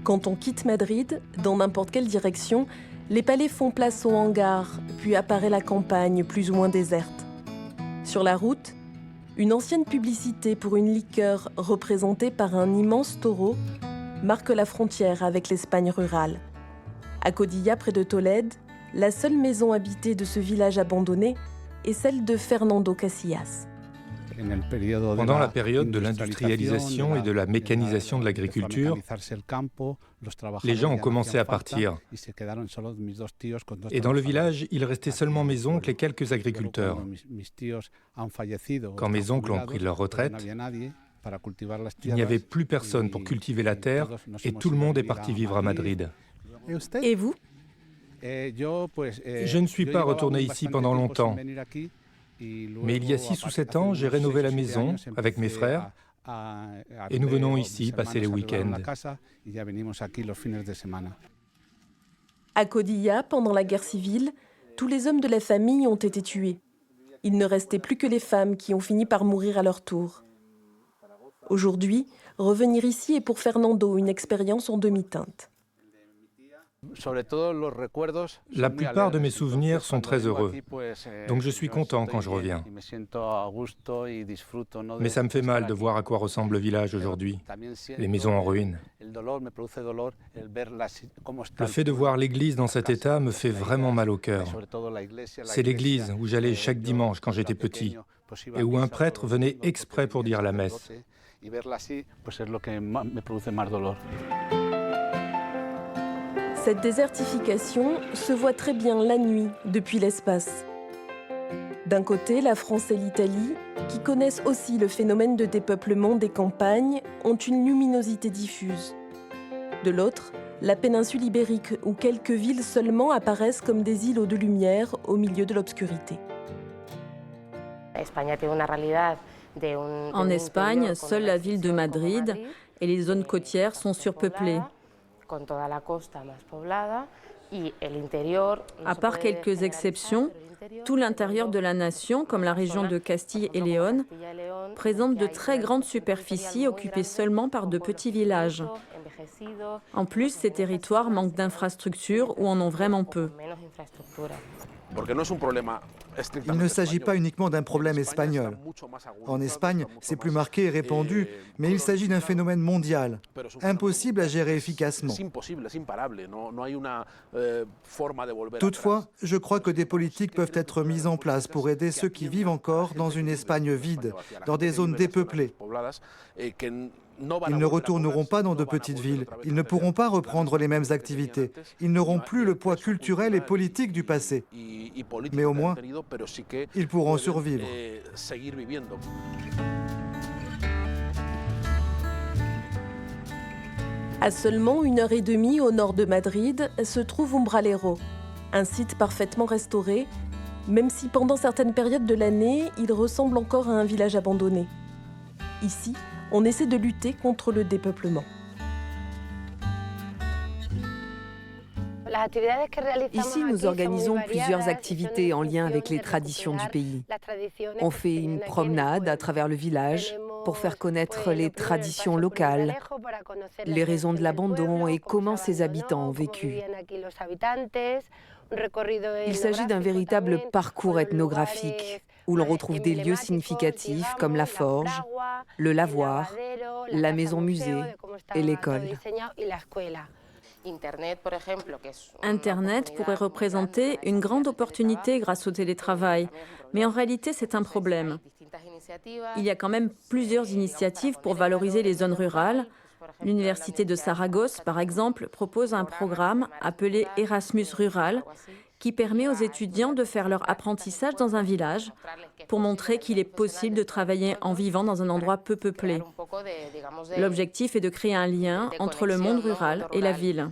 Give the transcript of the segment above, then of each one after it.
Quand on quitte Madrid, dans n'importe quelle direction, les palais font place aux hangars, puis apparaît la campagne plus ou moins déserte. Sur la route, une ancienne publicité pour une liqueur représentée par un immense taureau marque la frontière avec l'Espagne rurale. À Codilla, près de Tolède, la seule maison habitée de ce village abandonné est celle de Fernando Casillas. Pendant la période de l'industrialisation et de la mécanisation de l'agriculture, les gens ont commencé à partir. Et dans le village, il restait seulement mes oncles et quelques agriculteurs. Quand mes oncles ont pris leur retraite, il n'y avait plus personne pour cultiver la terre et tout le monde est parti vivre à Madrid. Et vous ? Je ne suis pas retourné ici pendant longtemps. Mais il y a 6 ou 7 ans, j'ai rénové la maison avec mes frères et nous venons ici passer les week-ends. À Codilla, pendant la guerre civile, tous les hommes de la famille ont été tués. Il ne restait plus que les femmes qui ont fini par mourir à leur tour. Aujourd'hui, revenir ici est pour Fernando une expérience en demi-teinte. La plupart de mes souvenirs sont très heureux, donc je suis content quand je reviens. Mais ça me fait mal de voir à quoi ressemble le village aujourd'hui, les maisons en ruine. Le fait de voir l'église dans cet état me fait vraiment mal au cœur. C'est l'église où j'allais chaque dimanche quand j'étais petit, et où un prêtre venait exprès pour dire la messe. Cette désertification se voit très bien la nuit depuis l'espace. D'un côté, la France et l'Italie, qui connaissent aussi le phénomène de dépeuplement des campagnes, ont une luminosité diffuse. De l'autre, la péninsule ibérique, où quelques villes seulement apparaissent comme des îlots de lumière au milieu de l'obscurité. En Espagne, seule la ville de Madrid et les zones côtières sont surpeuplées. À part quelques exceptions, tout l'intérieur de la nation, comme la région de Castille et Léon, présente de très grandes superficies occupées seulement par de petits villages. En plus, ces territoires manquent d'infrastructures ou en ont vraiment peu. Il ne s'agit pas uniquement d'un problème espagnol. En Espagne, c'est plus marqué et répandu, mais il s'agit d'un phénomène mondial, impossible à gérer efficacement. Toutefois, je crois que des politiques peuvent être mises en place pour aider ceux qui vivent encore dans une Espagne vide, dans des zones dépeuplées. Ils ne retourneront pas dans de petites villes, ils ne pourront pas reprendre les mêmes activités, ils n'auront plus le poids culturel et politique du passé. Mais au moins, ils pourront survivre. À seulement 1h30 au nord de Madrid se trouve Umbralero, un site parfaitement restauré, même si pendant certaines périodes de l'année, il ressemble encore à un village abandonné. Ici, on essaie de lutter contre le dépeuplement. Ici, nous organisons plusieurs activités en lien avec les traditions du pays. On fait une promenade à travers le village pour faire connaître les traditions locales, les raisons de l'abandon et comment ses habitants ont vécu. Il s'agit d'un véritable parcours ethnographique où l'on retrouve des lieux significatifs comme la forge, le lavoir, la maison-musée et l'école. Internet pourrait représenter une grande opportunité grâce au télétravail, mais en réalité c'est un problème. Il y a quand même plusieurs initiatives pour valoriser les zones rurales. L'Université de Saragosse, par exemple, propose un programme appelé Erasmus Rural qui permet aux étudiants de faire leur apprentissage dans un village pour montrer qu'il est possible de travailler en vivant dans un endroit peu peuplé. L'objectif est de créer un lien entre le monde rural et la ville.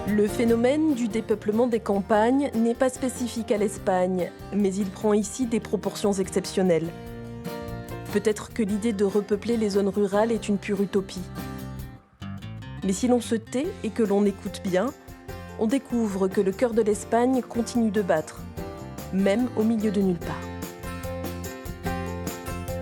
Le phénomène du dépeuplement des campagnes n'est pas spécifique à l'Espagne, mais il prend ici des proportions exceptionnelles. Peut-être que l'idée de repeupler les zones rurales est une pure utopie. Mais si l'on se tait et que l'on écoute bien, on découvre que le cœur de l'Espagne continue de battre, même au milieu de nulle part.